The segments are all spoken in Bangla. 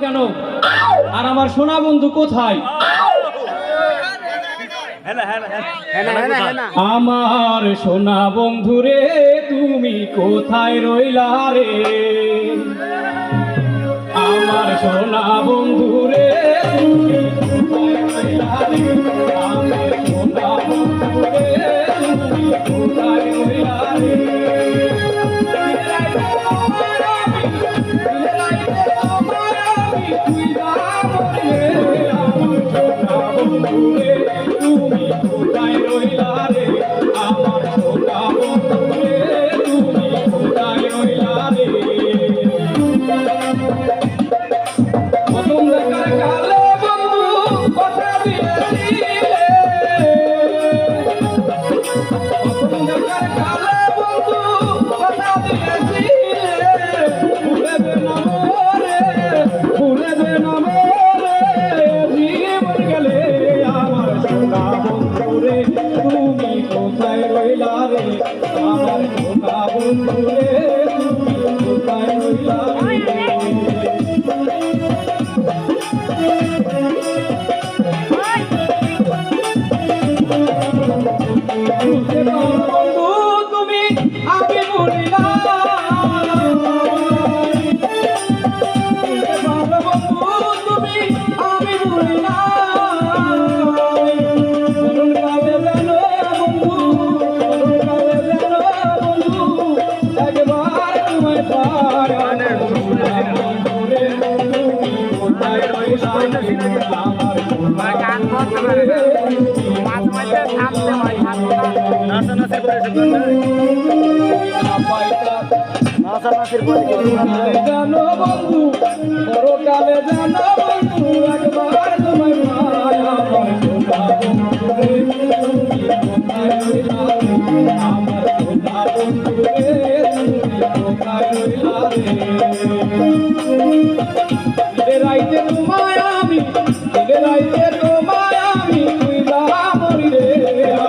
কেন? আর আমার সোনা বন্ধু কোথায়? আমার সোনা বন্ধু রে, তুমি কোথায় রইলা রে? আমার সোনা বন্ধু রে, তুমি কোথায় রইলা রে? আমার সোনা বন্ধু রে, তুমি কোথায় রইলা রে? তুমি কোথায় রইলা রে? আমার সোনা বন্ধু রে, তুমি কোথায় রইলা রে? প্রথম দেখার কালে বন্ধু কথা দিয়েছিলে, প্রথম দেখার কালে বন্ধু কথা দিয়েছিলে, ভুলেবে না মোরে, ভুলেবে না মোরে, জীবন গেলে আমার সোনা বন্ধু রে, তুমি কোথায় রইলা রে? আমার সোনা বন্ধু রে, তুমি কোথায় রইলা রে? বন্ধু তুমি আমি বলিলা, বন্ধু তুমি আমি বলিলা, মরণ কালে যেন বন্ধু, মরণ কালে যেন বন্ধু, একবার তোমায় পাই। বন্ধু রে, তুমি কোথায় রইলা রে? আমার সোনা বন্ধু রে, জানো বন্ধু, পরকালে জানো বন্ধু, একবার তোমায় পাই। আমার সোনা বন্ধু রে, তুমি কোথায় রইলা রে? আমার সোনা বন্ধু রে, তুমি কোথায় রইলা রে? দিনের রাইতে তোমায় আমি, দিনের রাইতে তোমায় আমি তুইলা মরি রে।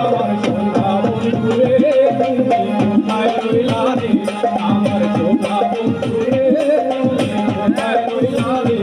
আমার সোনা বন্ধু রে, তুমি কোথায় রইলা রে? আমার সোনা বন্ধু রে, তুমি কোথায় রইলা রে?